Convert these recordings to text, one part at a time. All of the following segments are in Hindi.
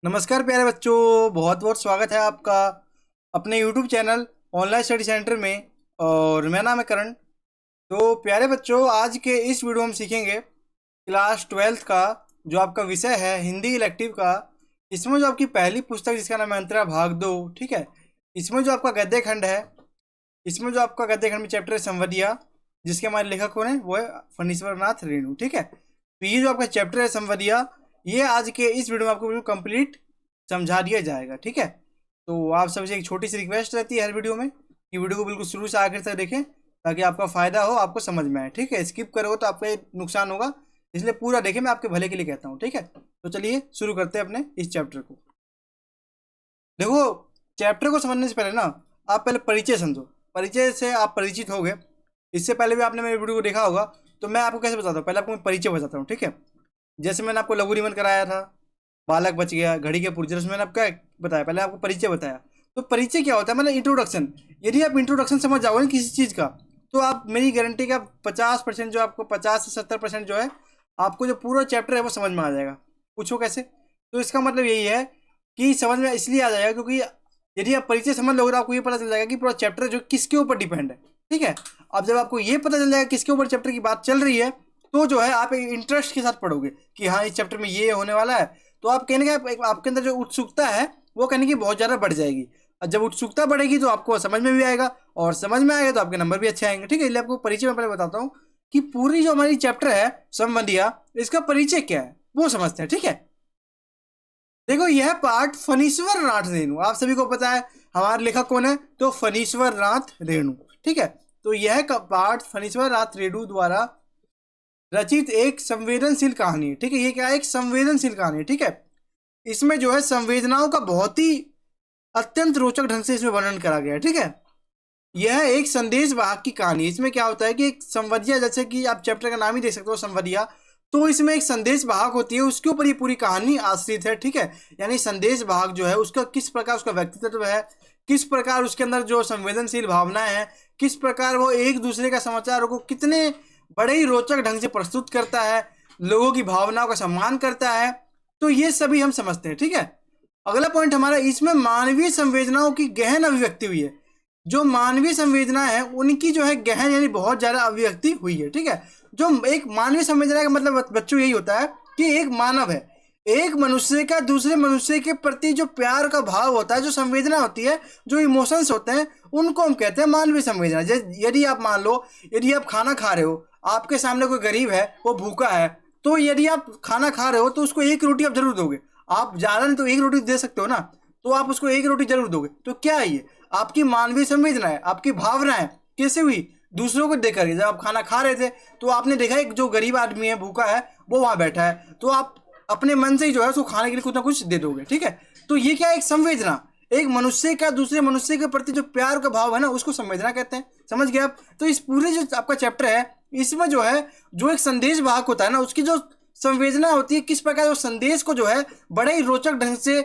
नमस्कार प्यारे बच्चों, बहुत बहुत स्वागत है आपका अपने YouTube channel online study centre में। और मेरा नाम है करण। तो प्यारे बच्चों, आज के इस वीडियो में हम सीखेंगे क्लास 12th का जो आपका विषय है हिंदी इलेक्टिव का। इसमें जो आपकी पहली पुस्तक जिसका नाम है अंतरा भाग 2, ठीक है। इसमें जो आपका गद्य खंड है, इसमें जो आपका गद्य खंड में चैप्टर है संवदिया, जिसके हमारे लेखक कौन है, वो है फणीश्वर नाथ रेणु, ठीक है। तो ये जो आपका चैप्टर है संवदिया, ये आज के इस वीडियो में आपको बिल्कुल कंप्लीट समझा दिया जाएगा, ठीक है। तो आप सबसे एक छोटी सी रिक्वेस्ट रहती है हर वीडियो में कि वीडियो को बिल्कुल शुरू से आखिर तक देखें ताकि आपका फायदा हो, आपको समझ में आए, ठीक है। स्किप करोगे तो आपका नुकसान होगा, इसलिए पूरा देखें, मैं आपके भले के लिए कहता हूँ, ठीक है। तो चलिए शुरू करते हैं अपने इस चैप्टर को। देखो, चैप्टर को समझने से पहले ना आप पहले परिचय समझो। परिचय से आप परिचित हो गए, इससे पहले भी आपने मेरे वीडियो को देखा होगा। तो मैं आपको कैसे बताता हूँ, पहले आपको मैं परिचय बताता हूँ, ठीक है। जैसे मैंने आपको लघु निबंध कराया था, बालक बच गया, घड़ी के पुरजे, उसमें मैंने आपको क्या बताया, पहले आपको परिचय बताया। तो परिचय क्या होता है, मतलब इंट्रोडक्शन। यदि आप इंट्रोडक्शन समझ जाओगे ना किसी चीज़ का, तो आप मेरी गारंटी का 50% जो आपको 50 से 70% जो है आपको जो पूरा चैप्टर है वो समझ में आ जाएगा। पूछो कैसे? तो इसका मतलब यही है कि समझ में इसलिए आ जाएगा क्योंकि यदि आप परिचय समझ लोगे तो आपको ये पता चल जाएगा कि पूरा चैप्टर जो किसके ऊपर डिपेंड है, ठीक है। अब जब आपको ये पता चल जाएगा किसके ऊपर चैप्टर की बात चल रही है, तो जो है आप एक इंटरेस्ट के साथ पढ़ोगे कि हाँ इस चैप्टर में ये होने वाला है। तो आप कहने का आपके अंदर जो उत्सुकता है वो कहने की बहुत ज़्यादा बढ़ जाएगी। और जब उत्सुकता बढ़ेगी तो आपको समझ में भी आएगा, और समझ में आएगा तो आपके नंबर भी अच्छे आएंगे, ठीक है। इसलिए आपको परिचय में पहले बताता हूँ कि पूरी जो हमारी चैप्टर है संबंधिया, इसका परिचय क्या है वो समझते हैं, ठीक है। देखो, यह पाठ फणीश्वर नाथ रेणु, आप सभी को पता है हमारे लेखक कौन है, तो फणीश्वर नाथ रेणु, ठीक है। तो यह पाठ फणीश्वर नाथ रेणु द्वारा रचित एक संवेदनशील कहानी है, ठीक है। ये क्या है, एक संवेदनशील कहानी है, ठीक है। इसमें जो है संवेदनाओं का बहुत ही अत्यंत रोचक ढंग से इसमें वर्णन करा गया है, ठीक है। यह एक संदेश वाहक की कहानी है। इसमें क्या होता है कि एक संवदिया, जैसे कि आप चैप्टर का नाम ही देख सकते हो संवदिया, तो इसमें एक संदेश वाहक होती है, उसके ऊपर ये पूरी कहानी आश्रित है, ठीक है। यानी संदेश वाहक जो है उसका किस प्रकार उसका व्यक्तित्व है, किस प्रकार उसके अंदर जो संवेदनशील भावनाएं हैं, किस प्रकार वो एक दूसरे का समाचारों को कितने बड़े ही रोचक ढंग से प्रस्तुत करता है, लोगों की भावनाओं का सम्मान करता है, तो ये सभी हम समझते हैं, ठीक है। अगला पॉइंट हमारा, इसमें मानवीय संवेदनाओं की गहन अभिव्यक्ति हुई है। जो मानवीय संवेदना है उनकी जो है गहन यानी बहुत ज्यादा अभिव्यक्ति हुई है, ठीक है। जो एक मानवीय संवेदना का मतलब बच्चों यही होता है कि एक मानव है, एक मनुष्य का दूसरे मनुष्य के प्रति जो प्यार का भाव होता है, जो संवेदना होती है, जो इमोशंस होते हैं, उनको हम कहते हैं मानवीय संवेदना। जैसे यदि आप मान लो, यदि आप खाना खा रहे हो, आपके सामने कोई गरीब है, वो भूखा है, तो यदि आप खाना खा रहे हो तो उसको एक रोटी आप जरूर दोगे। आप ज़्यादा नहीं तो एक रोटी दे सकते हो ना, तो आप उसको एक रोटी जरूर दोगे। तो क्या है ये, आपकी मानवीय संवेदना है, आपकी भावना है। कैसे हुई, दूसरों को देख करके। जब आप खाना खा रहे थे तो आपने देखा एक जो गरीब आदमी है, भूखा है, वो वहाँ बैठा है, तो आप अपने मन से ही जो है उसको खाने के लिए कुछ ना कुछ दे दोगे, ठीक है। तो ये क्या है, एक संवेदना, एक मनुष्य का दूसरे मनुष्य के प्रति जो प्यार का भाव है ना, उसको संवेदना कहते हैं। समझ गए आप? तो इस पूरे जो आपका चैप्टर है, इसमें जो है जो एक संदेश वाहक होता है ना, उसकी जो संवेदना होती है, किस प्रकार उस संदेश को जो है बड़े ही रोचक ढंग से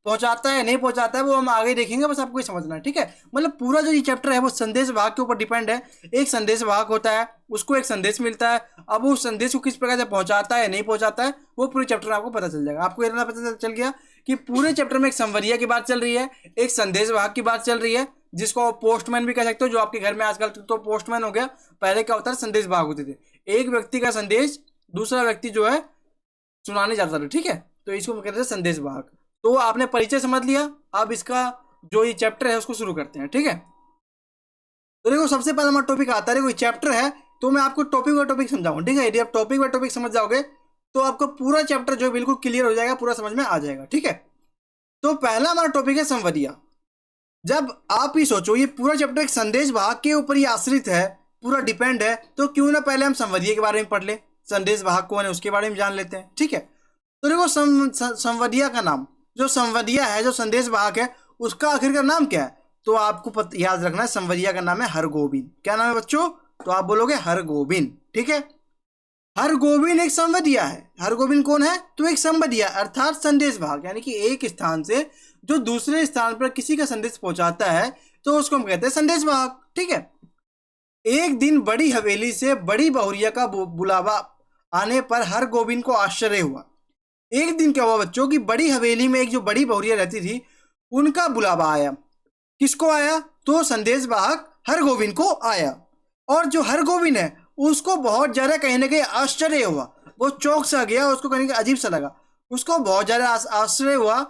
पहुंचाता है, नहीं पहुंचाता है, वो हम आगे देखेंगे, बस आपको ये समझना है, ठीक है। मतलब पूरा जो ये चैप्टर है वो संदेश वाहक के ऊपर डिपेंड है। एक संदेश वाहक होता है, उसको एक संदेश मिलता है, अब वो उस संदेश को किस प्रकार से पहुंचाता है, नहीं पहुंचाता है, वो पूरे चैप्टर में आपको पता चल जाएगा। आपको इतना पता चल गया कि पूरे चैप्टर में एक संवरिया की बात चल रही है, एक संदेश वाहक की बात चल रही है, जिसको पोस्टमैन भी कह सकते हो। जो आपके घर में आजकल तो पोस्टमैन हो गया, पहले क्या होता है, संदेश वाहक होते थे, एक व्यक्ति का संदेश दूसरा व्यक्ति जो है सुनाने जाता था, ठीक है। तो इसको कहते हैं संदेश वाहक। तो आपने परिचय समझ लिया, अब इसका जो ये चैप्टर है उसको शुरू करते हैं, ठीक है। तो देखो, सबसे पहला हमारा टॉपिक आता है, देखो चैप्टर है तो मैं आपको टॉपिक बाय टॉपिक समझाऊंगा, ठीक है। यदि आप टॉपिक बाय टॉपिक समझ जाओगे तो आपको पूरा चैप्टर जो है बिल्कुल क्लियर हो जाएगा, पूरा समझ में आ जाएगा, ठीक है। तो पहला हमारा टॉपिक है संवदिया। जब आप ही सोचो, ये पूरा चैप्टर एक संदेश वाहक के ऊपर ही आश्रित है, पूरा डिपेंड है, तो क्यों ना पहले हम संवदिया के बारे में पढ़ ले, संदेश वाहक कौन है उसके बारे में जान लेते हैं, ठीक है। तो देखो, संवदिया का नाम, जो संवदिया है, जो संदेश वाहक है, उसका आखिर का नाम क्या है, तो आपको याद रखना है, संवदिया का नाम है हरगोविंद। क्या नाम है बच्चों? तो आप बोलोगे हरगोविंद, ठीक है। हरगोविंद एक संवदिया है। हरगोविंद कौन है? तो एक संवदिया अर्थात संदेश वाहक, यानी कि एक स्थान से जो दूसरे स्थान पर किसी का संदेश पहुंचाता है, तो उसको हम कहते हैं संदेश वाहक, ठीक है। एक दिन बड़ी हवेली से बड़ी बहुरिया का बुलावा आने पर हरगोविंद को आश्चर्य हुआ। एक दिन क्या हुआ बच्चों की बड़ी हवेली में एक जो बड़ी बहुरिया रहती थी उनका बुलावा आया। किसको आया? तो संदेश वाहक हरगोविंद को आया। और जो हरगोविंद है उसको बहुत ज्यादा कहीं ना कहीं आश्चर्य हुआ, वो चौंक सा गया, उसको कहीं अजीब सा लगा, उसको बहुत ज्यादा आश्चर्य हुआ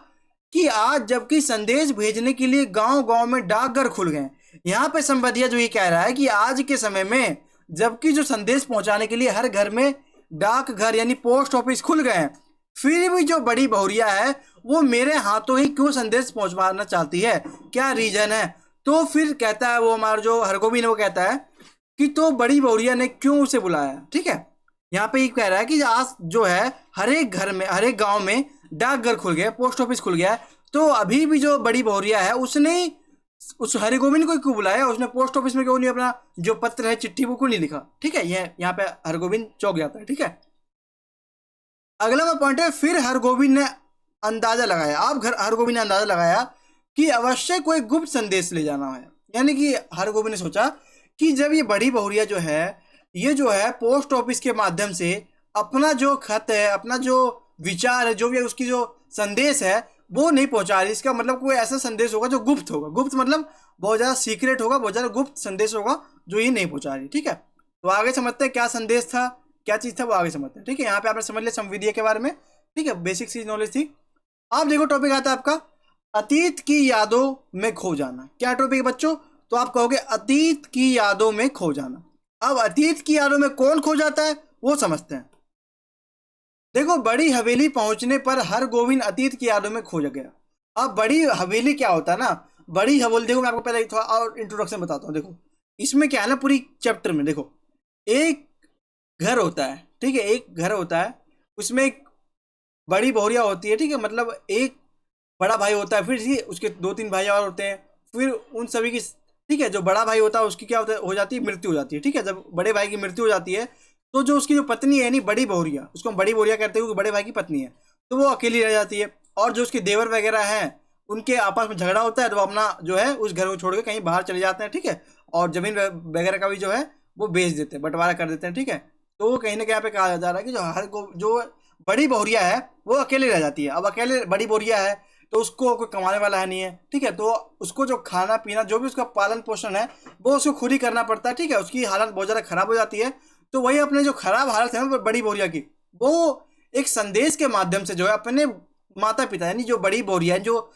कि आज जबकि संदेश भेजने के लिए गांव गांव में डाकघर खुल गए। यहाँ पे संवादिया जो ये कह रहा है कि आज के समय में जबकि जो संदेश पहुंचाने के लिए हर घर में डाकघर यानी पोस्ट ऑफिस खुल गए हैं, फिर भी जो बड़ी बहुरिया है वो मेरे हाथों ही क्यों संदेश पहुंचवाना चाहती है, क्या रीजन है? तो फिर कहता है वो हमारा जो हरगोविंद है वो कहता है कि तो बड़ी बहुरिया ने क्यों उसे बुलाया। ठीक है, यहाँ पे ये कह रहा है कि आज जो है हर एक घर में हर एक गांव में डाकघर खुल गया, पोस्ट ऑफिस खुल गया है, तो अभी भी जो बड़ी बहुरिया है उसने उस हरगोविंद को क्यों बुलाया, उसने पोस्ट ऑफिस में क्यों नहीं अपना जो पत्र है चिट्ठी वो क्यों नहीं लिखा। ठीक है, ये यहाँ पे हरगोविंद चौंक जाता है। ठीक है, अगला पॉइंट है फिर हरगोविंद ने अंदाजा लगाया। अब हरगोविंद ने अंदाजा लगाया कि अवश्य कोई गुप्त संदेश ले जाना है। यानी कि हरगोविंद ने सोचा कि जब ये बड़ी बहुरिया जो है ये जो है पोस्ट ऑफिस के माध्यम से अपना जो खत है, अपना जो विचार है, जो भी उसकी जो संदेश है वो नहीं पहुंचा रही, इसका मतलब कोई ऐसा संदेश होगा जो गुप्त होगा। गुप्त मतलब बहुत ज़्यादा सीक्रेट होगा, बहुत ज़्यादा गुप्त संदेश होगा जो ये नहीं पहुंचा रही। ठीक है, तो आगे समझते हैं क्या संदेश था, क्या चीज़ था, वो आगे समझते हैं। ठीक है, यहाँ पे आपने समझ लिया संविधिया के बारे में। ठीक है, बेसिक चीज नॉलेज थी। आप देखो टॉपिक आता है आपका अतीत की यादों में खो जाना। क्या टॉपिक है बच्चों? तो आप कहोगे अतीत की यादों में खो जाना। अब अतीत की यादों में कौन खो जाता है वो समझते हैं। देखो, बड़ी हवेली पहुंचने पर हरगोविंद अतीत की यादों में खो गया। अब बड़ी हवेली क्या होता है ना, बड़ी हवेली देखो मैं आपको पहले थोड़ा और इंट्रोडक्शन बताता हूँ। देखो इसमें क्या है ना, पूरी चैप्टर में देखो एक घर होता है। ठीक है, एक घर होता है, उसमें एक बड़ी बहुरिया होती है। ठीक है, मतलब एक बड़ा भाई होता है, फिर उसके 2-3 भाई और होते हैं, फिर उन सभी की ठीक है जो बड़ा भाई होता है उसकी क्या होता है हो जाती है, मृत्यु हो जाती है। ठीक है, जब बड़े भाई की मृत्यु हो जाती है तो जो उसकी जो पत्नी है यानी बड़ी बहुरिया, उसको हम बड़ी बहुरिया कहते हैं क्योंकि बड़े भाई की पत्नी है, तो वो अकेली रह जाती है। और जो उसके देवर वगैरह हैं उनके आपस में झगड़ा होता है, तो वो अपना जो है उस घर को छोड़ के कहीं बाहर चले जाते हैं। ठीक है, और जमीन वगैरह का भी जो है वो बेच देते हैं, बंटवारा कर देते हैं। ठीक है, तो वो कहीं ना कहीं यहाँ पे कहा जा रहा है कि जो बड़ी बहुरिया है वो अकेले रह जाती है। अब अकेले बड़ी बहुरिया है तो उसको कोई कमाने वाला है नहीं है। ठीक है, तो उसको जो खाना पीना जो भी उसका पालन पोषण है वो उसको खुद ही करना पड़ता है। ठीक है, उसकी हालत बहुत ज़्यादा खराब हो जाती है। तो वही अपने जो खराब हालत है ना बड़ी बहुरिया की, वो एक संदेश के माध्यम से जो है अपने माता पिता यानी जो बड़ी बहुरिया है, जो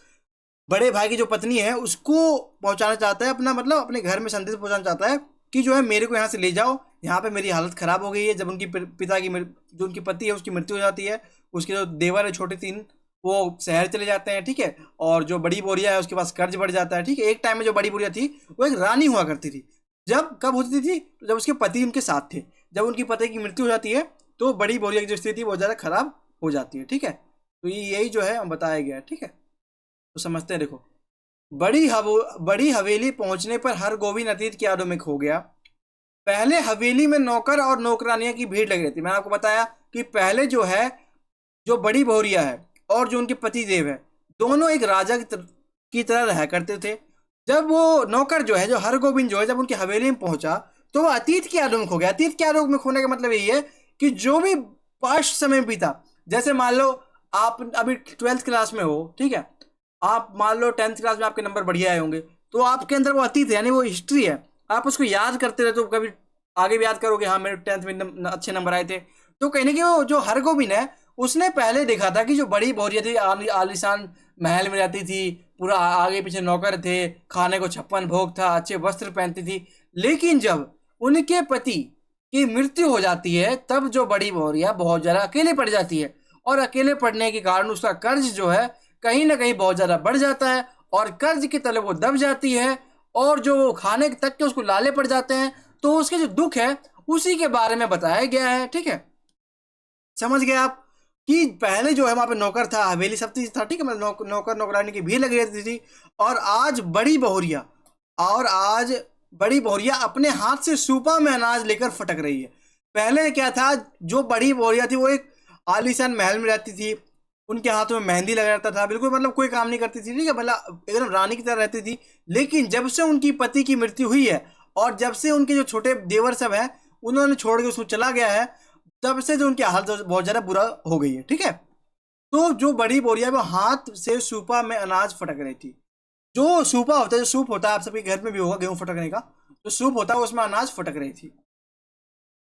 बड़े भाई की जो पत्नी है उसको पहुंचाना चाहता है, अपना मतलब अपने घर में संदेश पहुंचाना चाहता है कि जो है मेरे को यहाँ से ले जाओ, यहाँ पे मेरी हालत खराब हो गई है। जब उनकी पिता की जो उनकी पति है उसकी मृत्यु हो जाती है, उसके जो देवर है छोटे 3 वो शहर चले जाते हैं। ठीक है, और जो बड़ी बोरिया है उसके पास कर्ज बढ़ जाता है। ठीक है, एक टाइम में जो बड़ी बोरिया थी वो एक रानी हुआ करती थी। जब कब होती थी? तो जब उसके पति उनके साथ थे। जब उनकी पति की मृत्यु हो जाती है तो बड़ी बोरिया की जो स्थिति बहुत ज़्यादा खराब हो जाती है। ठीक है, तो यही जो है बताया गया है। ठीक है, तो समझते हैं। देखो बड़ी हवेली पहुंचने पर हरगोविंद अतीत की यादों में खो गया। पहले हवेली में नौकर और नौकरानियां की भीड़ लगी रहती। मैंने आपको बताया कि पहले जो है जो बड़ी बहुरिया है और जो उनके पति देव है दोनों एक राजा की तरह रहा करते थे। जब वो नौकर जो है जो हरगोविंद जो है जब उनकी हवेली में पहुंचा तो वो अतीत की यादों में खो गया। अतीत की यादों में खोने का मतलब यही है कि जो भी पास्ट समय बीता, जैसे मान लो आप अभी 12th क्लास में हो। ठीक है, आप मान लो 10th क्लास में आपके नंबर बढ़िया आए होंगे, तो आपके अंदर वो अतीत है यानी वो हिस्ट्री है, आप उसको याद करते रहते हो, कभी आगे भी याद करोगे हाँ मेरे 10th में अच्छे नंबर आए थे। तो कहीं ना कहीं वो जो हरगोविंद है उसने पहले देखा था कि जो बड़ी बहुरिया थी आलीशान महल में रहती थी, पूरा आगे पीछे नौकर थे, खाने को 56 भोग था, अच्छे वस्त्र पहनती थी। लेकिन जब उनके पति की मृत्यु हो जाती है तब जो बड़ी बहुरिया बहुत ज़्यादा अकेले पड़ जाती है, और अकेले पड़ने के कारण उसका कर्ज जो है कहीं ना कहीं बहुत ज़्यादा बढ़ जाता है, और कर्ज की तले वो दब जाती है, और जो वो खाने तक के उसको लाले पड़ जाते हैं। तो उसके जो दुख है उसी के बारे में बताया गया है। ठीक है, समझ गए आप कि पहले जो है वहां पे नौकर था, हवेली सब चीज था। ठीक है, मतलब नौकर नौकरानी की भीड़ लगी रहती थी। और आज बड़ी बहुरिया अपने हाथ से सूपा में अनाज लेकर फटक रही है। पहले क्या था, जो बड़ी बहुरिया थी वो एक आलीशान महल में रहती थी, उनके हाथों में मेहंदी लगा रहता था, बिल्कुल मतलब कोई काम नहीं करती थी। ठीक है, मतलब एकदम रानी की तरह रहती थी। लेकिन जब से उनकी पति की मृत्यु हुई है और जब से उनके जो छोटे देवर सब हैं उन्होंने छोड़ के उसको चला गया है, तब से जो उनकी हालत बहुत ज़्यादा बुरा हो गई है। ठीक है, तो जो बड़ी बोरिया वो हाथ से सूपा में अनाज फटक रही थी। जो सूपा होता है, जो सूप होता है, आप सबके घर में भी होगा गेहूं फटकने का, जो सूप होता है उसमें अनाज फटक रही थी।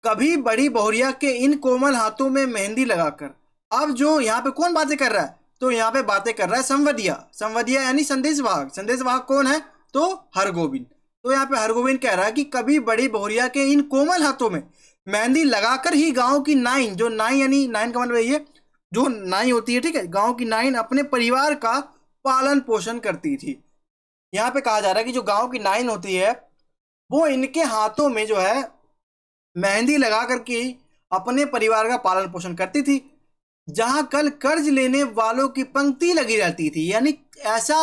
कभी बड़ी बहुरिया के इन कोमल हाथों में मेहंदी लगाकर। अब जो यहाँ पे कौन बातें कर रहा है, तो यहाँ पे बातें कर रहा है संवदिया। संवदिया यानी संदेशवाहक। संदेशवाहक कौन है, तो हरगोविंद। तो यहाँ पे हरगोविंद कह रहा है कि कभी बड़ी बहुरिया के इन कोमल हाथों में मेहंदी लगाकर ही गांव की नाइन, जो नाइन यानी नाइन का मतलब ये जो नाई होती है, ठीक है, गांव की नाइन अपने परिवार का पालन पोषण करती थी। यहाँ पे कहा जा रहा है कि जो गांव की नाइन होती है वो इनके हाथों में जो है मेहंदी लगा करके अपने परिवार का पालन पोषण करती थी। जहां कल कर्ज लेने वालों की पंक्ति लगी रहती थी, यानी ऐसा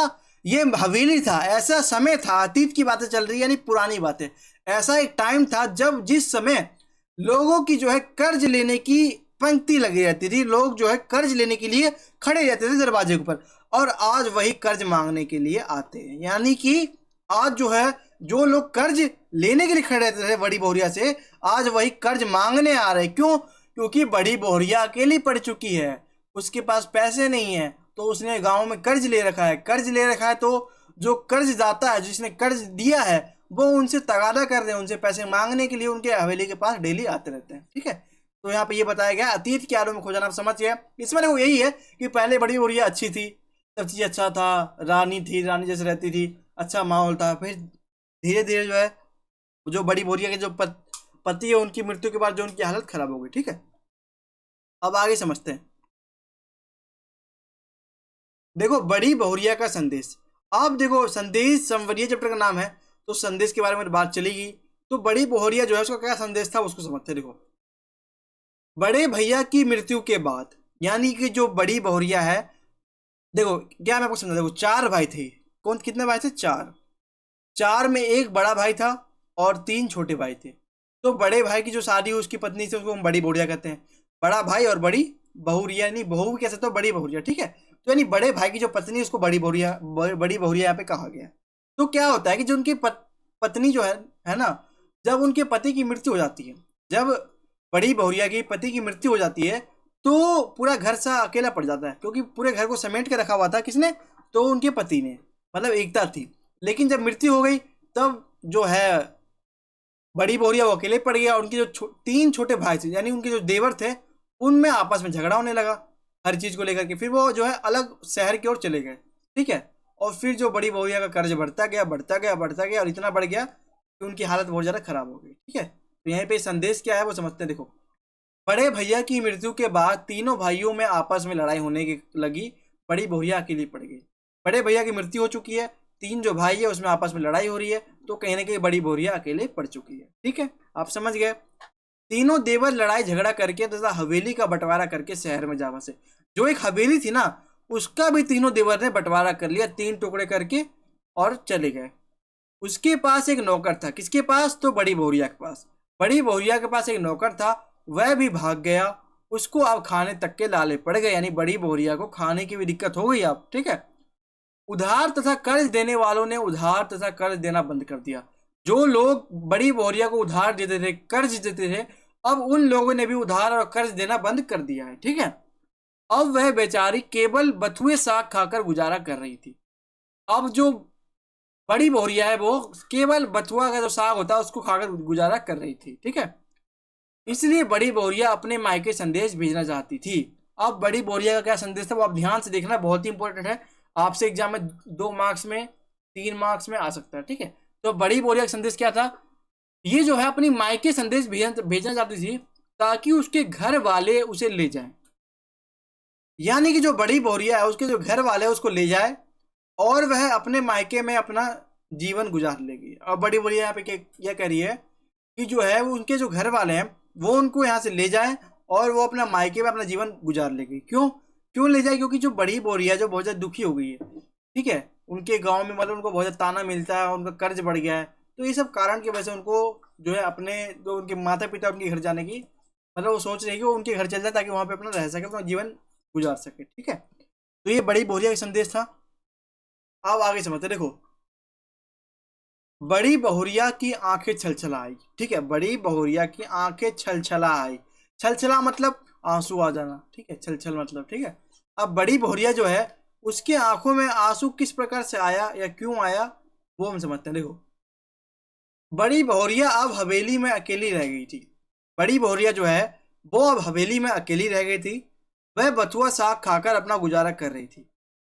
ये हवेली था, ऐसा समय था, अतीत की बातें चल रही, यानी पुरानी बातें। ऐसा एक टाइम था जब जिस समय लोगों की जो है कर्ज लेने की पंक्ति लगी रहती थी, लोग जो है कर्ज लेने के लिए खड़े रहते थे दरवाजे के ऊपर, और आज वही कर्ज मांगने के लिए आते हैं। यानी कि आज जो है जो लोग कर्ज लेने के लिए खड़े रहते थे बड़ी बहुरिया से, आज वही कर्ज मांगने आ रहे। क्यों? क्योंकि बड़ी बहुरिया अकेली पड़ चुकी है, उसके पास पैसे नहीं है, तो उसने गांव में कर्ज ले रखा है। कर्ज ले रखा है तो जो कर्जदाता है, जिसने कर्ज दिया है, वो उनसे तगादा कर रहे हैं, उनसे पैसे मांगने के लिए उनके हवेली के पास डेली आते रहते हैं। ठीक है, तो यहाँ पे ये बताया गया अतीत के आलों में खो जाना। आप समझ गए। इसमें देखो यही है कि पहले बड़ी बहुरिया अच्छी थी, सब चीज़ अच्छा था, रानी थी, रानी जैसे रहती थी, अच्छा माहौल था। फिर धीरे धीरे जो है जो बड़ी बहुरिया के जो पति है, उनकी मृत्यु के बाद जो उनकी हालत खराब हो गई। ठीक है, अब आगे समझते हैं। देखो बड़ी बहुरिया का संदेश। अब देखो संदेश संवरिया चैप्टर का नाम है, तो संदेश के बारे में बात चलेगी। तो बड़ी बहुरिया जो है उसका क्या संदेश था उसको समझते हैं। देखो बड़े भैया की मृत्यु के बाद, यानी कि जो बड़ी बहुरिया है, देखो क्या मैं आपको समझा। देखो 4 भाई थे। कौन, कितने भाई थे? 4। 4 में एक बड़ा भाई था और 3 छोटे भाई थे। तो बड़े भाई की जो शादी हुई उसकी पत्नी से, उसको हम बड़ी बहुरिया कहते हैं। बड़ा भाई और बड़ी बहुरिया, यानी बहू भी कह सकते हो, बड़ी बहुरिया। ठीक है, तो यानी बड़े भाई की जो पत्नी है उसको बड़ी बहुरिया, बड़ी बहुरिया यहाँ पे कहा गया। तो क्या होता है कि जो उनकी पत्नी जो है ना, जब उनके पति की मृत्यु हो जाती है, जब बड़ी बहुरिया की पति की मृत्यु हो जाती है, तो पूरा घर सा अकेला पड़ जाता है, क्योंकि पूरे घर को समेट के रखा हुआ था किसने, तो उनके पति ने, मतलब एकता थी। लेकिन जब मृत्यु हो गई तब जो है बड़ी बहुरिया वो अकेले पड़ गया, और उनके जो 3 छोटे भाई थे, यानी उनके जो देवर थे, उनमें आपस में झगड़ा होने लगा हर चीज को लेकर के। फिर वो जो है अलग शहर की ओर चले गए। ठीक है, और फिर जो बड़ी बहुरिया का कर्ज बढ़ता गया, बढ़ता गया, बढ़ता गया, और इतना बढ़ गया कि उनकी हालत बहुत ज्यादा खराब हो गई। ठीक है, तो यहीं पे संदेश क्या है वो समझते हैं। देखो बड़े भैया की मृत्यु के बाद तीनों भाइयों में आपस में लड़ाई होने की लगी, बड़ी बहुरिया अकेली पड़ गई। बड़े भैया की मृत्यु हो चुकी है, 3 जो भाई है उसमें आपस में लड़ाई हो रही है, तो कहीं ना कहीं बड़ी बहुरिया अकेले पड़ चुकी है। ठीक है, आप समझ गए। तीनों देवर लड़ाई झगड़ा करके तथा हवेली का बंटवारा करके शहर में जा बसे। जो एक हवेली थी ना, उसका भी तीनों देवर ने बंटवारा कर लिया, 3 टुकड़े करके, और चले गए। उसके पास एक नौकर था। किसके पास? तो बड़ी बहुरिया के पास। बड़ी बहुरिया के पास एक नौकर था, वह भी भाग गया। उसको अब खाने तक के लाले पड़ गए, यानी बड़ी बहुरिया को खाने की भी दिक्कत हो गई अब। ठीक है, उधार तथा कर्ज देने वालों ने उधार तथा कर्ज देना बंद कर दिया। जो लोग बड़ी बहुरिया को उधार देते थे, कर्ज देते थे, अब उन लोगों ने भी उधार और कर्ज देना बंद कर दिया है। ठीक है, अब वह बेचारी केवल बथुए साग खाकर गुजारा कर रही थी। अब जो बड़ी बहुरिया है वो केवल बथुआ का जो साग होता है उसको खाकर गुजारा कर रही थी। ठीक है, इसलिए बड़ी बहुरिया अपने मायके संदेश भेजना चाहती थी। अब बड़ी बहुरिया का क्या संदेश था वो आप ध्यान से देखना, बहुत ही इंपॉर्टेंट है। आपसे एग्जाम में 2 मार्क्स में, 3 मार्क्स में आ सकता है। ठीक है, तो बड़ी बहुरिया का संदेश क्या था? ये जो है अपनी मायके संदेश भेजना चाहती थी ताकि उसके घर वाले उसे ले जाएं। यानी कि जो बड़ी बहुरिया है उसके जो घर वाले हैं उसको ले जाए और वह अपने मायके में अपना जीवन गुजार लेगी। और बड़ी बहुरिया यहाँ पे क्या कह रही है कि जो है वो उनके जो घर वाले हैं वो उनको यहाँ से ले जाए और वो अपना मायके में अपना जीवन गुजार लेगी। क्यों क्यों ले जाए? क्योंकि जो बड़ी बहुरिया जो बहुत ज़्यादा दुखी हो गई है। ठीक है, उनके गांव में मतलब उनको बहुत ज़्यादा ताना मिलता है, उनका कर्ज बढ़ गया है, तो ये सब कारण की वजह से उनको जो है अपने जो उनके माता पिता उनके घर जाने की, मतलब वो सोच रहे हैं कि वो उनके घर चल जाए ताकि वहाँ पे अपना रह सके, अपना जीवन गुजार सके। ठीक है, तो ये बड़ी बहुरिया का संदेश था। अब आगे समझते देखो, बड़ी बहुरिया की आंखें छलछला आई। ठीक है, बड़ी बहुरिया की आंखें छलछला आई। छलछला मतलब आंसू आ जाना। ठीक है, छलछल मतलब, ठीक है। अब बड़ी बहुरिया जो है उसकी आंखों में आंसू किस प्रकार से आया या क्यों आया वो हम समझते हैं। देखो, बड़ी बहुरिया अब हवेली में अकेली रह गई थी। बड़ी बहुरिया जो है वो अब हवेली में अकेली रह गई थी। वह बथुआ साग खाकर अपना गुजारा कर रही थी।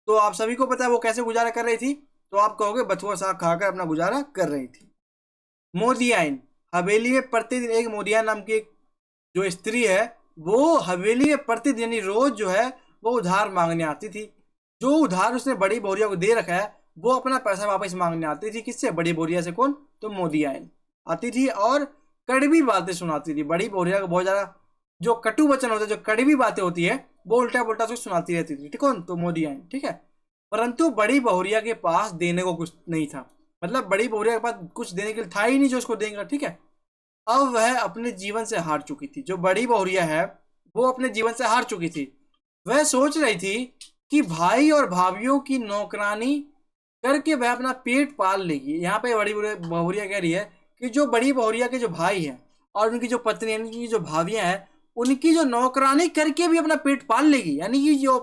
तो आप सभी को पता है वो कैसे गुजारा कर रही थी, तो आप कहोगे बथुआ साग खाकर अपना गुजारा कर रही थी। मोदियाइन, हवेली में प्रतिदिन एक मोदियाइन नाम की एक जो स्त्री है वो हवेली में प्रतिदिन यानी रोज जो है वो उधार मांगने आती थी। जो उधार उसने बड़ी बोरिया को दे रखा है वो अपना पैसा वापस मांगने आती थी। किससे? बड़ी बोरिया से। कौन? तो मोदियाइन आती थी और कड़वी बातें सुनाती थी। बड़ी बोरिया को बहुत ज्यादा जो कटु वचन होते हैं, जो कड़वी बातें होती है वो उल्टा पुल्टा से सुनाती रहती थी। ठीक, कौन? तो मोदियाइन। ठीक है, परंतु बड़ी बहुरिया के पास देने को कुछ नहीं था। मतलब बड़ी बहुरिया के पास कुछ देने के लिए था ही नहीं जो उसको देगा। ठीक है, अब वह अपने जीवन से हार चुकी थी। जो बड़ी बहुरिया है वो अपने जीवन से हार चुकी थी। वह सोच रही थी कि भाई और भाभीियों की नौकरानी करके वह अपना पेट पाल लेगी। यहाँ पे बड़ी बहुरिया कह रही है कि जो बड़ी बहुरिया के जो भाई हैं और उनकी जो पत्नी यानी कि जो भाभियां हैं उनकी जो नौकरानी करके भी अपना पेट पाल लेगी। यानी कि जो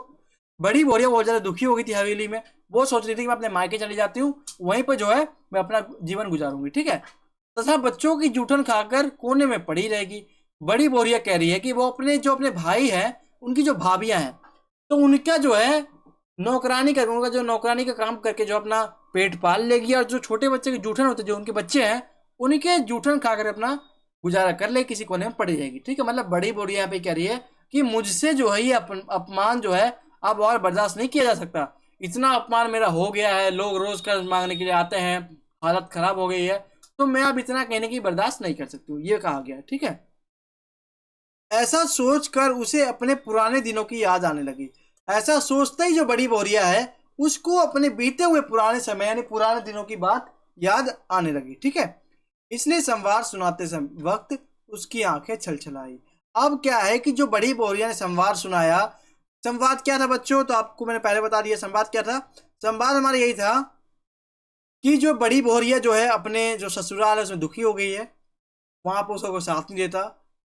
बड़ी बहुरिया बहुत ज्यादा दुखी हो गई थी हवेली में। वो सोच रही थी कि मैं अपने मायके चली जाती हूँ, वहीं पर जो है मैं अपना जीवन गुजारूंगी। ठीक है, तथा बच्चों की जूठन खाकर कोने में पड़ी रहेगी। बड़ी बोरिया कह रही है कि वो अपने भाई हैं उनकी जो भाभियां हैं तो उनका जो है नौकरानी कर उनका जो नौकरानी का काम करके जो अपना पेट पाल लेगी और जो छोटे बच्चे के जूठन होते जो उनके बच्चे हैं उनके जूठन खाकर अपना गुजारा कर ले, किसी कोने में पड़ी रहेगी। ठीक है, मतलब बड़ी बोरिया यहाँ पे कह रही है कि मुझसे जो है ये अपमान जो है अब और बर्दाश्त नहीं किया जा सकता। इतना अपमान मेरा हो गया है, लोग रोज कर्ज मांगने के लिए आते हैं, हालत खराब हो गई है, तो मैं अब इतना कहने की बर्दाश्त नहीं कर सकती हूँ, ये कहा गया। ठीक है, ऐसा सोचकर उसे अपने पुराने दिनों की याद आने लगी। ऐसा सोचते ही जो बड़ी बोरिया है उसको अपने बीते हुए पुराने समय यानी पुराने दिनों की बात याद आने लगी। ठीक है, इसने संवाद सुनाते समय वक्त उसकी आंखें छलछलाई। अब क्या है कि जो बड़ी बोरिया ने संवाद सुनाया, संवाद क्या था बच्चों? तो आपको मैंने पहले बता दिया संवाद क्या था। संवाद हमारा यही था कि जो बड़ी बोरिया जो है अपने जो ससुराल है उसमें दुखी हो गई है, वहां पर उसको कोई साथ नहीं देता,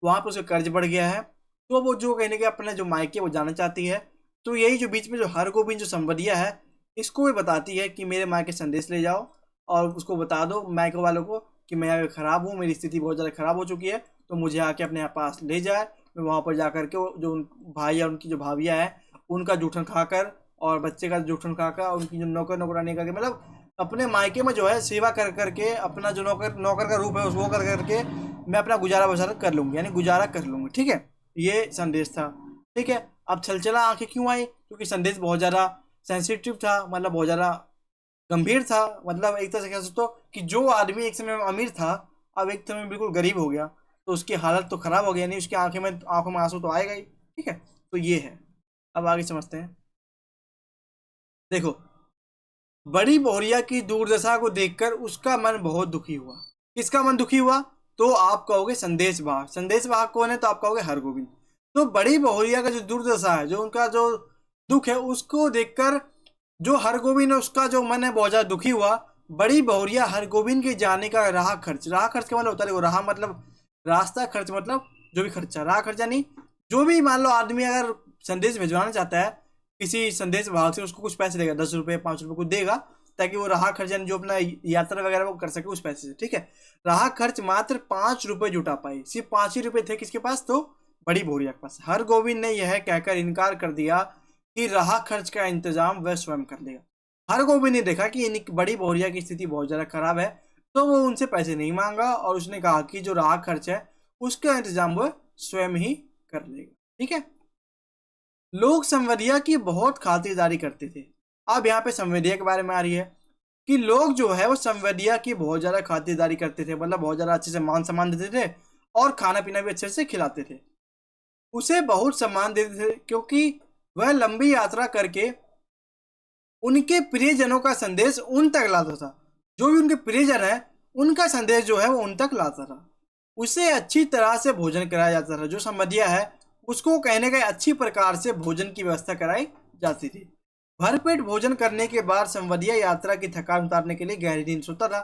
वहां पर उसका कर्ज बढ़ गया है, तो वो जो कहने के अपने जो मायके वो जाना चाहती है। तो यही जो बीच में जो हरगोविंद जो संवदिया है इसको भी बताती है कि मेरे मायके संदेश ले जाओ और उसको बता दो मायके वालों को कि मैं यहाँ खराब हूँ, मेरी स्थिति बहुत ज़्यादा खराब हो चुकी है, तो मुझे आके अपने यहाँ पास ले जाए। मैं वहाँ पर जा करके जो भाई या उनकी जो भाभियाँ हैं उनका जूठन खाकर और बच्चे का जूठन खाकर उनकी जो नौकरानी करके मतलब अपने मायके में जो है सेवा कर करके अपना जो नौकर का रूप है उसको कर करके मैं अपना गुजारा बसारा कर लूँगी, यानी गुजारा कर लूँगी। ठीक है, ये संदेश था। ठीक है, अब छलछला आंखें क्यों आई? क्योंकि संदेश बहुत ज़्यादा सेंसिटिव था, मतलब बहुत ज़्यादा गंभीर था। मतलब एक तरह से कह सकते हो कि जो आदमी एक समय में अमीर था अब एक समय में बिल्कुल गरीब हो गया, तो उसकी हालत तो खराब हो गई, यानी उसकी आंखों में आंसू तो आएगा ही। ठीक है, तो ये है। अब आगे समझते हैं। देखो, बड़ी बोरिया की दुर्दशा को देखकर उसका मन बहुत दुखी हुआ। किसका मन दुखी हुआ? तो आप कहोगे संदेश वाहक। संदेश वाहक कौन है? तो आप कहोगे हरगोविंद। तो बड़ी बहुरिया का जो दुर्दशा है, जो उनका जो दुख है, उसको देखकर जो हरगोविंद है उसका जो मन है बहुत ज्यादा दुखी हुआ। बड़ी बहुरिया हरगोविंद के जाने का राह खर्च का मतलब होता है, राह मतलब रास्ता, खर्च मतलब जो भी खर्चा, राह खर्चा नहीं, जो भी मान लो आदमी अगर संदेश भिजवाना चाहता है किसी संदेश वाहक से, उसको कुछ पैसे देगा, 10 रुपये 5 रुपये कुछ देगा ताकि वो राह खर्च जो अपना यात्रा वगैरह वो कर सके उस पैसे से। ठीक है, राह खर्च मात्र 5 रुपये जुटा पाई, सिर्फ 5 ही रुपये थे किसके पास? तो बड़ी बोरिया के पास। हरगोविंद ने यह कहकर इनकार कर दिया कि राह खर्च का इंतजाम वह स्वयं कर लेगा। हरगोविंद ने देखा कि इन बड़ी बोरिया की स्थिति बहुत ज्यादा खराब है, तो वो उनसे पैसे नहीं मांगा और उसने कहा कि जो राह खर्च है उसका इंतजाम वह स्वयं ही कर लेगा। ठीक है, लोग संवदिया की बहुत खातिरदारी करते थे। अब यहाँ पे संवदिया के बारे में आ रही है कि लोग जो है वो संवदिया की बहुत ज्यादा खातिरदारी करते थे, मतलब बहुत ज्यादा अच्छे से मान सम्मान देते थे और खाना पीना भी अच्छे से खिलाते थे। उसे बहुत सम्मान देते थे क्योंकि वह लंबी यात्रा करके उनके प्रियजनों का संदेश उन तक लाता था। जो भी उनके प्रियजन है उनका संदेश जो है वो उन तक लाता था। उसे अच्छी तरह से भोजन कराया जाता था। जो संवदिया है उसको कहने का अच्छी प्रकार से भोजन की व्यवस्था कराई जाती थी। भरपेट भोजन करने के बाद संवदिया यात्रा की थकान उतारने के लिए गहरी नींद सोता था।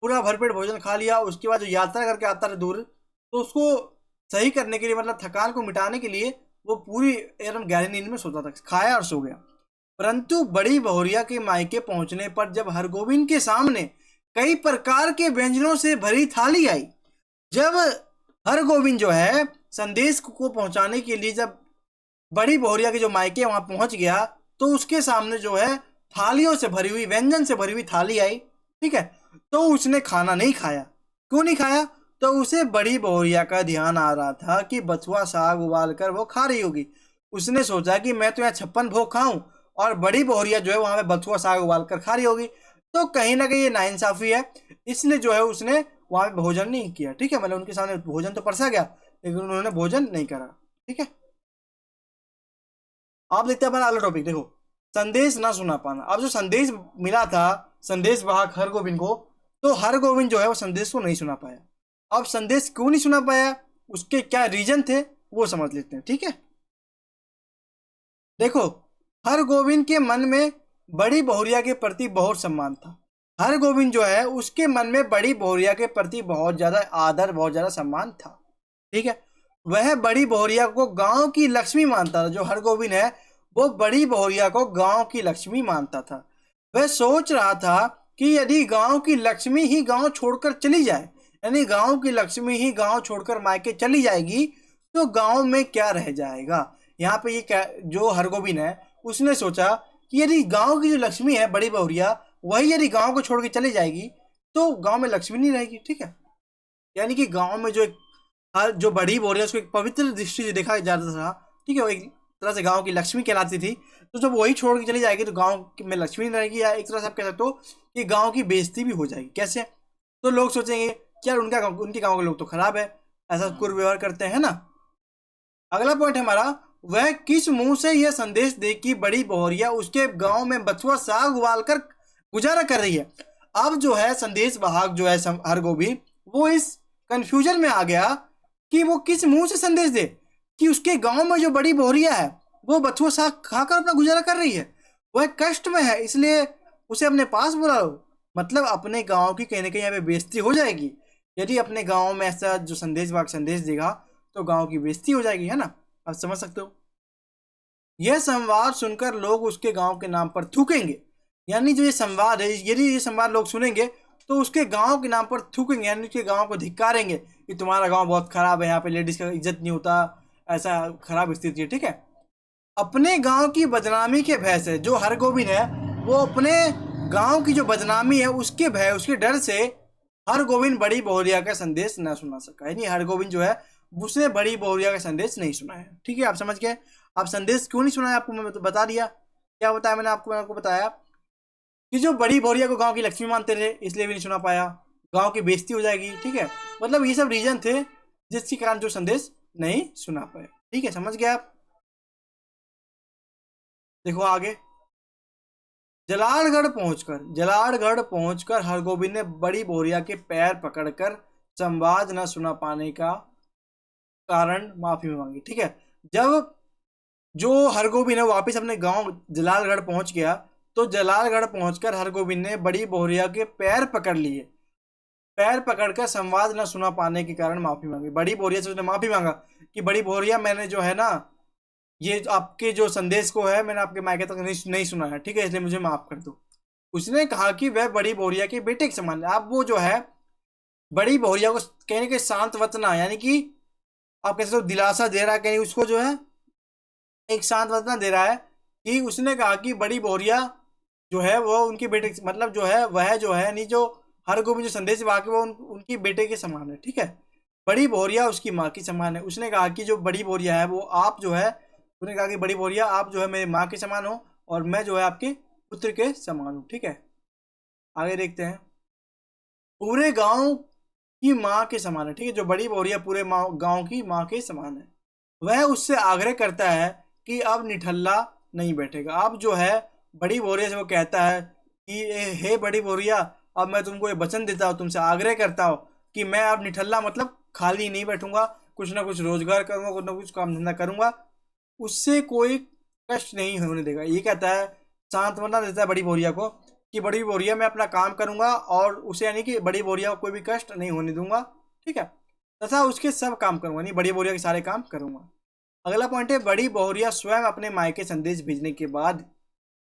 पूरा भरपेट भोजन खा लिया, उसके बाद जो यात्रा करके आता था दूर, तो उसको सही करने के लिए मतलब थकान को मिटाने के लिए वो पूरी एकदम गहरी नींद में सोता था, खाया और सो गया। परंतु बड़ी बहुरिया के मायके पहुंचने पर जब हरगोविंद के सामने कई प्रकार के व्यंजनों से भरी थाली आई, जब हरगोविंद जो है संदेश को पहुंचाने के लिए जब बड़ी बहुरिया के जो मायके वहां पहुंच गया, तो उसके सामने जो है थालियों से भरी हुई, व्यंजन से भरी हुई थाली आई। ठीक है, तो उसने खाना नहीं खाया। क्यों नहीं खाया? तो उसे बड़ी बहुरिया का ध्यान आ रहा था कि बथुआ साग उबाल कर वो खा रही होगी। उसने सोचा कि मैं तो यहाँ 56 भोग खाऊं और बड़ी बहुरिया जो है वहां पे बथुआ साग उबाल कर खा रही होगी, तो कहीं ना कहीं ये नाइंसाफी है। इसलिए जो है उसने वहां पे भोजन नहीं किया। ठीक है, मतलब उनके सामने भोजन तो परसा गया लेकिन उन्होंने भोजन नहीं करा। ठीक है, आप देखते हैं अपना अगला टॉपिक। देखो, संदेश ना सुना पाना। अब जो संदेश मिला था संदेश वाहक हरगोविंद को, तो हरगोविंद जो है वो संदेश को नहीं सुना पाया। अब संदेश क्यों नहीं सुना पाया, उसके क्या रीजन थे, वो समझ लेते हैं। ठीक है, देखो, हरगोविंद के मन में बड़ी बहुरिया के प्रति बहुत सम्मान था। हरगोविंद जो है उसके मन में बड़ी बहुरिया के प्रति बहुत ज्यादा आदर, बहुत ज्यादा सम्मान था। ठीक है, वह बड़ी बहुरिया को गांव की लक्ष्मी मानता था। जो हरगोविंद है वो बड़ी बहुरिया को गांव की लक्ष्मी मानता था। वह सोच रहा था कि यदि गांव की लक्ष्मी ही गांव छोड़कर चली जाए, यानी गांव की लक्ष्मी ही गांव छोड़कर मायके चली जाएगी, तो गांव में क्या रह जाएगा। यहाँ पे ये क्या, जो हरगोविंद है उसने सोचा कि यदि गांव की जो लक्ष्मी है बड़ी बहुरिया, वही यदि गांव को छोड़ के चली जाएगी तो गांव में लक्ष्मी नहीं रहेगी। ठीक है, यानी कि गांव में जो एक जो बड़ी बहुरिया उसको एक पवित्र दृष्टि से देखा जाता था। ठीक है, वो एक तरह से गांव की लक्ष्मी कहलाती थी। तो जब वही छोड़ के चली जाएगी तो गांव में लक्ष्मी नहीं रहेगी, या एक तरह से आप कह सकते हो कि गांव की बेइज्जती भी हो जाएगी। कैसे? तो लोग सोचेंगे कि यार उनके गांव के लोग तो खराब है, ऐसा कुव्यवहार करते हैं ना। अगला पॉइंट हमारा, वह किस मुंह से यह संदेश दे कि बड़ी बहुरिया उसके गांव में बथुआ साग उबाल कर गुजारा कर रही है। अब जो है संदेश वाहक जो है हरगोविंद, वो इस कंफ्यूजन में आ गया कि वो किस मुंह से संदेश दे कि उसके गांव में जो बड़ी बहुरिया है वो बथुआ साग खाकर अपना गुजारा कर रही है। वह कष्ट में है, इसलिए उसे अपने पास बुला लो। मतलब अपने गांव की कहीं ना कहीं यहाँ पे बेइज्जती हो जाएगी। यदि अपने गांव में ऐसा जो संदेश वाहक संदेश देगा तो गांव की बेइज्जती हो जाएगी, है ना। आप समझ सकते हो। यह संवाद सुनकर लोग उसके गांव के नाम पर थूकेंगे। यानी जो ये संवाद है, यदि ये संवाद लोग सुनेंगे तो उसके गांव के नाम पर थूकेंगे, यानी उसके गांव को धिक्कारेंगे कि तुम्हारा गांव बहुत खराब है, यहाँ पे लेडीज का इज्जत नहीं होता, ऐसा खराब स्थिति है। ठीक है, अपने गांव की बदनामी के भय से जो हरगोविंद है वो अपने गांव की जो बदनामी है उसके भय, उसके डर से हरगोविंद बड़ी बहुरिया का संदेश न सुना सका। यानी हरगोविंद जो है उसने बड़ी बहुरिया का संदेश नहीं सुना है। ठीक है, आप समझ गए। आप संदेश क्यों नहीं सुना है आपको मैं तो बता दिया। क्या बताया मैंने आपको बताया कि जो बड़ी बहुरिया को गांव की लक्ष्मी मानते थे इसलिए भी नहीं सुना पाया, गांव की बेइज्जती हो जाएगी। ठीक है, मतलब ये सब रीजन थे जिसके कारण जो संदेश नहीं सुना पाए। ठीक है, समझ गए आप। देखो आगे, जलालगढ़ पहुंचकर हरगोविंद ने बड़ी बहुरिया के पैर पकड़कर संवाद न सुना पाने का कारण माफी मांगी। ठीक है, जब जो हरगोविंद है वापस अपने गांव जलालगढ़ पहुंच गया, तो जलालगढ़ पहुंचकर हरगोविंद ने बड़ी बहुरिया के पैर पकड़ लिए। पैर पकड़कर संवाद न सुना पाने के कारण माफी मांगी। बड़ी बहुरिया से उसने माफी मांगा कि बड़ी बहुरिया, मैंने जो है ना ये आपके जो संदेश को है मैंने आपके मायके तक नहीं सुना है। ठीक है, इसलिए मुझे माफ कर दो। उसने कहा कि वह बड़ी बहुरिया के बेटे के समान है। अब वो जो है बड़ी बहुरिया को कहने के सांत्वना, यानी कि आप कैसे दिलासा दे रहा है, कहीं उसको जो है एक सांत्वना दे रहा है कि उसने कहा कि बड़ी बहुरिया जो है वो उनके बेटे, मतलब जो है वह जो है नहीं, जो हरगोविंद जो संदेश वाक्य वो उनकी बेटे के समान है। ठीक है, बड़ी बहुरिया उसकी माँ की समान है। उसने कहा कि जो बड़ी बहुरिया है वो आप जो है, उसने कहा कि बड़ी बहुरिया आप जो है मेरी माँ के समान हो और मैं जो है आपके पुत्र के समान हूँ। ठीक है, आगे देखते हैं। पूरे गांव की माँ के समान है। ठीक है, जो बड़ी बहुरिया पूरे गांव की माँ के समान है। वह उससे आग्रह करता है कि अब निठल्ला नहीं बैठेगा। अब जो है बड़ी बहुरिया से वो कहता है कि हे बड़ी बहुरिया, अब मैं तुमको ये वचन देता हूँ, तुमसे आग्रह करता हूँ कि मैं अब निठल्ला मतलब खाली नहीं बैठूंगा, कुछ ना कुछ रोजगार करूंगा, कुछ ना कुछ काम धंधा करूंगा, उससे कोई कष्ट नहीं होने देगा। ये कहता है, सांत्वना देता है बड़ी बहुरिया को कि बड़ी बहुरिया मैं अपना काम करूंगा और उसे, यानी कि बड़ी बहुरिया को कोई भी कष्ट नहीं होने दूंगा। ठीक है, तथा उसके सब काम करूंगा, यानी बड़ी बहुरिया के सारे काम करूंगा। अगला पॉइंट है, बड़ी बहुरिया स्वयं अपने मायके संदेश भेजने के बाद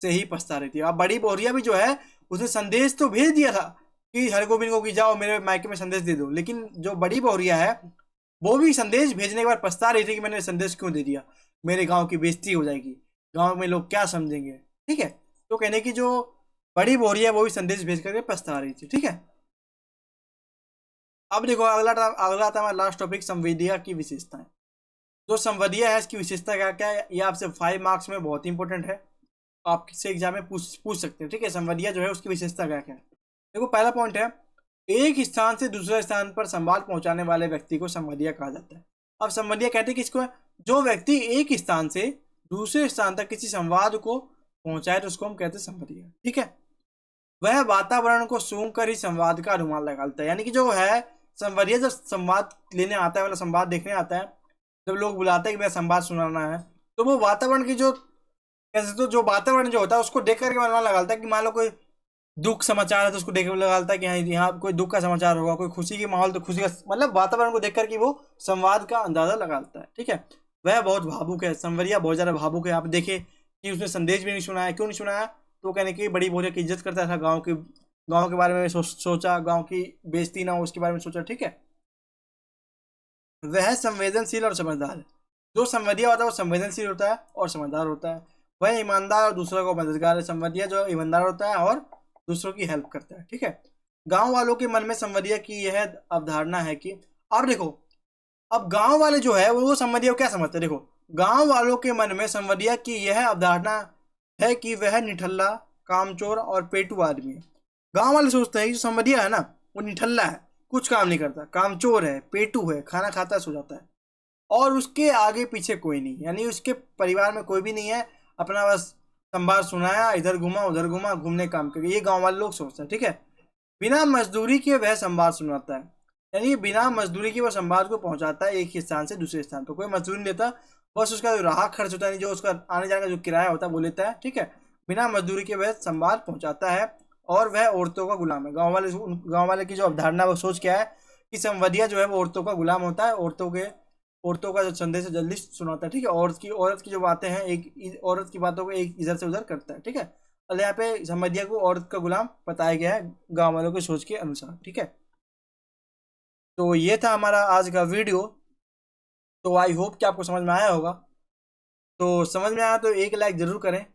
से ही पछता रही थी। अब बड़ी बहुरिया भी जो है उसने संदेश तो भेज दिया था कि हरगोविंद को कि जाओ मेरे मायके में संदेश दे दो, लेकिन जो बड़ी बहुरिया है वो भी संदेश भेजने के बाद पछता रही थी कि मैंने संदेश क्यों दे दिया, मेरे गांव की बेइज्जती हो जाएगी, गांव में लोग क्या समझेंगे। ठीक है, तो कहने की जो बड़ी बहुरिया है वो भी संदेश भेज करके पछता रही थी। ठीक है, अब देखो अगला अगला था हमारा लास्ट टॉपिक, संवेदिया की विशेषताएं। जो संवेदिया है इसकी विशेषता क्या क्या है, ये आपसे 5 मार्क्स में बहुत इंपॉर्टेंट है, आप किसी एग्जाम में पूछ सकते हैं। ठीक है, संवेदिया जो है उसकी विशेषता क्या क्या है। देखो पहला पॉइंट है, एक स्थान से दूसरे स्थान पर संवाद पहुंचाने वाले व्यक्ति को संवेदिया कहा जाता है। अब संवेदिया कहते हैं किसको है, जो व्यक्ति एक स्थान से दूसरे स्थान तक किसी संवाद को पहुंचाए तो उसको हम कहते हैं संवेदिया। ठीक है, वह वातावरण को सूंघ कर ही संवाद का अनुमान लगाता है। यानी कि जो है संवादिया जब संवाद लेने आता है, मतलब संवाद देखने आता है, जब लोग बुलाते हैं कि मैं संवाद सुनाना है, तो वो वातावरण की जो कैसे, तो जो वातावरण जो होता है उसको देख करके अनुमान लगाता है कि मान लो कोई दुख समाचार है तो उसको देख कर लगाता है कि हाँ यहाँ कोई दुख का समाचार होगा, कोई खुशी की माहौल तो खुशी का, मतलब वातावरण को देख करके वो संवाद का अंदाजा लगाता है। ठीक है, वह बहुत भावुक है, संवरिया बहुत ज्यादा भावुक है। आप देखे कि उसने संदेश भी नहीं सुनाया, क्यों नहीं सुनाया, तो कहने की बड़ी बहुरिया की इज्जत करता था, गाँव के बारे में सोचा, गाँव की बेइज्जती ना हो उसके बारे में सोचा। ठीक है, वह संवेदनशील और समझदार है। जो संवदिया होता है वो संवेदनशील होता है और समझदार होता है। वह ईमानदार और दूसरों को मददगार है। संवदिया जो ईमानदार होता है और दूसरों की हेल्प करता है। ठीक है, गांव वालों के मन में संवदिया की यह अवधारणा है कि, और देखो अब गांव वाले जो है वो संवदिया को क्या समझते हैं, देखो गांव वालों के मन में संवदिया की यह अवधारणा है कि वह निठल्ला, कामचोर और पेटू आदमी है। गांव वाले सोचते हैं कि जो संवदिया है ना वो निठल्ला है, कुछ काम नहीं करता, कामचोर है, पेटू है, खाना खाता है सो जाता है, और उसके आगे पीछे कोई नहीं, यानी उसके परिवार में कोई भी नहीं है, अपना बस संभार सुनाया, इधर घुमा उधर घुमा, घूमने काम करके, ये गांव वाले लोग सोचते हैं। ठीक है, बिना मजदूरी के वह संवाद सुनाता है, यानी बिना मजदूरी के वह संवाद को पहुंचाता है एक स्थान से दूसरे स्थान पर, कोई मजदूरी नहीं देता, बस उसका जो राह खर्च होता है, जो उसका आने जाने का जो किराया होता है वो लेता है। ठीक है, बिना मजदूरी के वह संवाद पहुंचाता है, और वह औरतों का गुलाम है। गाँव वाले की जो अवधारणा वो सोच क्या है कि संवदिया जो है वो औरतों का गुलाम होता है, औरतों का जो संदेश है जल्दी सुनाता है। ठीक है, औरत की जो बातें हैं, एक औरत की बातों को एक इधर से उधर करता है। ठीक है, और यहाँ पे संवदिया को औरत का गुलाम बताया गया है गांव वालों की सोच के अनुसार। ठीक है, तो ये था हमारा आज का वीडियो। तो आई होप कि आपको समझ में आया होगा। तो समझ में आया तो एक लाइक जरूर करें,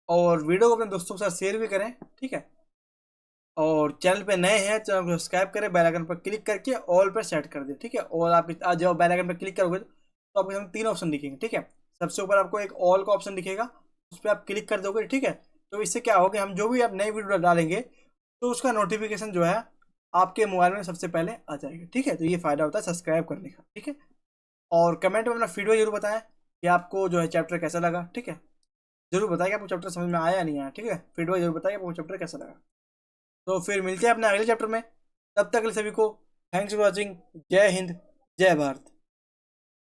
और वीडियो को अपने दोस्तों के साथ शेयर भी करें। ठीक है, और चैनल पे नए हैं चैनल को सब्सक्राइब करें, बेल आइकन पर क्लिक करके ऑल पर सेट कर दें। ठीक है, और आप आज जब बेल आइकन पर क्लिक करोगे तो आपके सामने 3 ऑप्शन दिखेंगे। ठीक है, सबसे ऊपर आपको एक ऑल का ऑप्शन दिखेगा, उस पर आप क्लिक कर दोगे। ठीक है, तो इससे क्या होगा, हम जो भी आप नई वीडियो डालेंगे तो उसका नोटिफिकेशन जो है आपके मोबाइल में सबसे पहले आ जाएगा। ठीक है, तो ये फायदा होता है सब्सक्राइब करने का। ठीक है, और कमेंट में अपना फीडबैक जरूर बताएं कि आपको जो है चैप्टर कैसा लगा। ठीक है, जरूर बताएं कि आपको चैप्टर समझ में आया या नहीं आया। ठीक है, फीडबैक जरूर बताएं आपको चैप्टर कैसा लगा। तो फिर मिलते हैं अपने अगले चैप्टर में, तब तक के लिए सभी को थैंक्स फॉर वॉचिंग। जय हिंद, जय भारत।